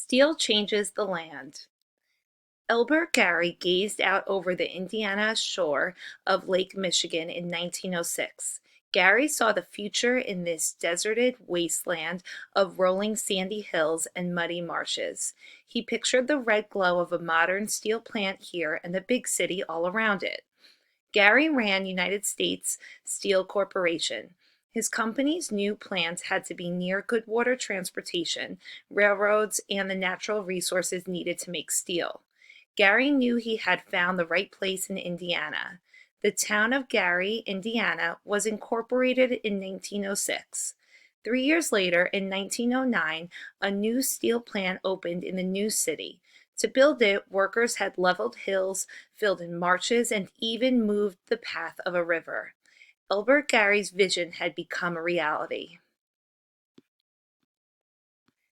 Steel changes the land. Elbert Gary gazed out over the Indiana shore of Lake Michigan in 1906. Gary saw the future in this deserted wasteland of rolling sandy hills and muddy marshes. He pictured the red glow of a modern steel plant here and the big city all around it. Gary ran United States Steel Corporation. His company's new plants had to be near good water transportation, railroads, and the natural resources needed to make steel. Gary knew he had found the right place in Indiana. The town of Gary, Indiana, was incorporated in 1906. 3 years later, in 1909, a new steel plant opened in the new city. To build it, workers had leveled hills, filled in marshes, and even moved the path of a river. Elbert Gary's vision had become a reality.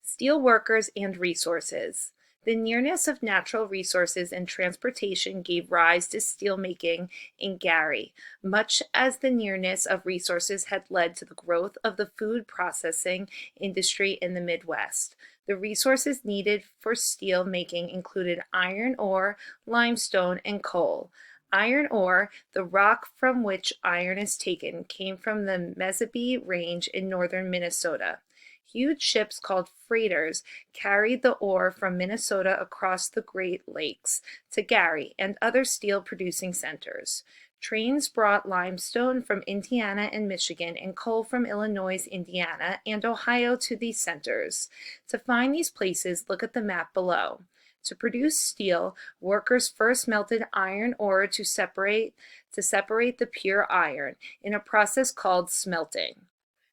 Steel workers and resources. The nearness of natural resources and transportation gave rise to steelmaking in Gary, much as the nearness of resources had led to the growth of the food processing industry in the Midwest. The resources needed for steel making included iron ore, limestone, and coal. Iron ore, the rock from which iron is taken, came from the Mezabee Range in northern Minnesota. Huge ships called freighters carried the ore from Minnesota across the Great Lakes to Gary and other steel-producing centers. Trains brought limestone from Indiana and Michigan and coal from Illinois, Indiana, and Ohio to these centers. To find these places, look at the map below. To produce steel, workers first melted iron ore to separate the pure iron in a process called smelting.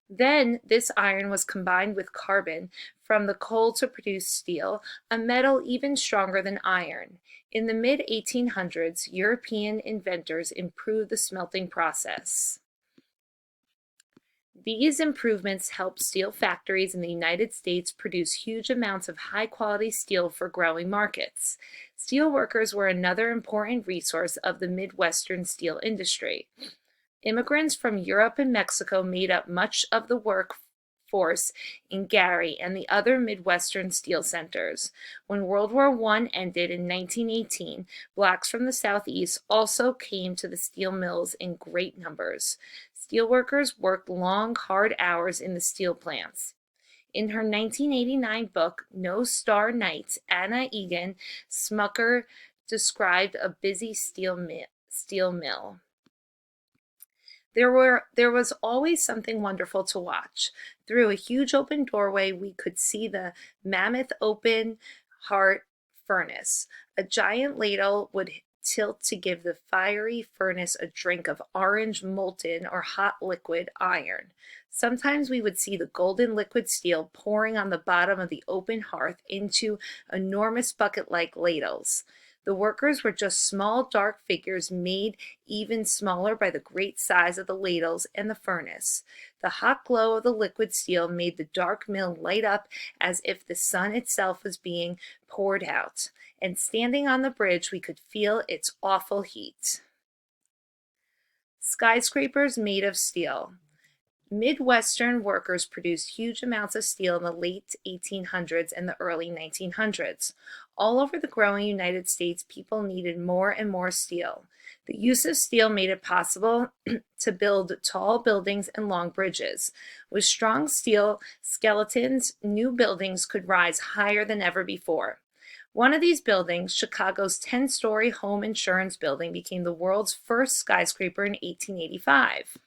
Then this iron was combined with carbon from the coal to produce steel, a metal even stronger than iron. In the mid-1800s, European inventors improved the smelting process. These improvements helped steel factories in the United States produce huge amounts of high-quality steel for growing markets. Steel workers were another important resource of the Midwestern steel industry. Immigrants from Europe and Mexico made up much of the workforce in Gary and the other Midwestern steel centers. When World War I ended in 1918, blacks from the Southeast also came to the steel mills in great numbers. Steelworkers worked long, hard hours in the steel plants. In her 1989 book, No Star Nights, Anna Egan Smucker described a busy steel mill. There was always something wonderful to watch. Through a huge open doorway, we could see the mammoth open heart furnace. A giant ladle would tilt to give the fiery furnace a drink of orange molten or hot liquid iron. Sometimes we would see the golden liquid steel pouring on the bottom of the open hearth into enormous bucket-like ladles. The workers were just small, dark figures made even smaller by the great size of the ladles and the furnace. The hot glow of the liquid steel made the dark mill light up as if the sun itself was being poured out, and standing on the bridge we could feel its awful heat. Skyscrapers made of steel. Midwestern workers produced huge amounts of steel in the late 1800s and the early 1900s. All over the growing United States, people needed more and more steel. The use of steel made it possible to build tall buildings and long bridges. With strong steel skeletons, new buildings could rise higher than ever before. One of these buildings, Chicago's 10-story home insurance building, became the world's first skyscraper in 1885.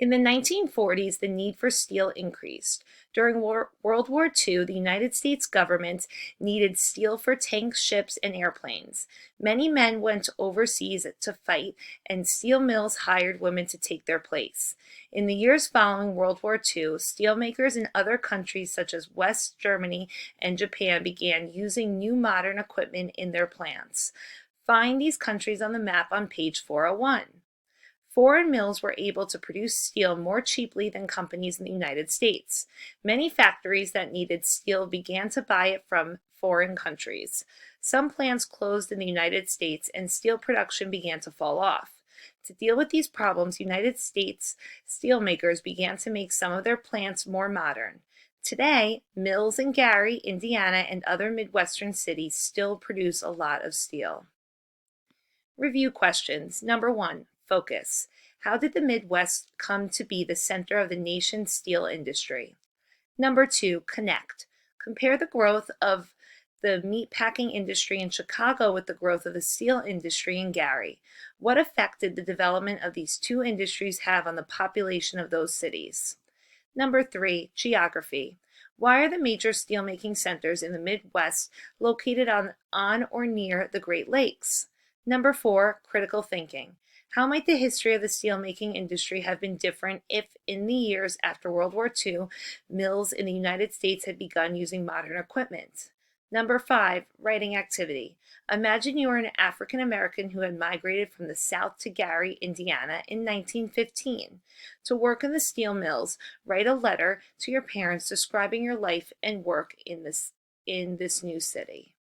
In the 1940s, the need for steel increased. During World War II, the United States government needed steel for tanks, ships, and airplanes. Many men went overseas to fight, and steel mills hired women to take their place. In the years following World War II, steelmakers in other countries such as West Germany and Japan began using new modern equipment in their plants. Find these countries on the map on page 401. Foreign mills were able to produce steel more cheaply than companies in the United States. Many factories that needed steel began to buy it from foreign countries. Some plants closed in the United States and steel production began to fall off. To deal with these problems, United States steelmakers began to make some of their plants more modern. Today, mills in Gary, Indiana, and other Midwestern cities still produce a lot of steel. Review questions. Number 1, focus. How did the Midwest come to be the center of the nation's steel industry? Number 2, connect. Compare the growth of the meatpacking industry in Chicago with the growth of the steel industry in Gary. What effect did the development of these two industries have on the population of those cities? Number 3, geography. Why are the major steelmaking centers in the Midwest located on or near the Great Lakes? Number 4, critical thinking. How might the history of the steelmaking industry have been different if, in the years after World War II, mills in the United States had begun using modern equipment? Number 5, writing activity. Imagine you are an African American who had migrated from the South to Gary, Indiana in 1915. To work in the steel mills, write a letter to your parents describing your life and work in this new city.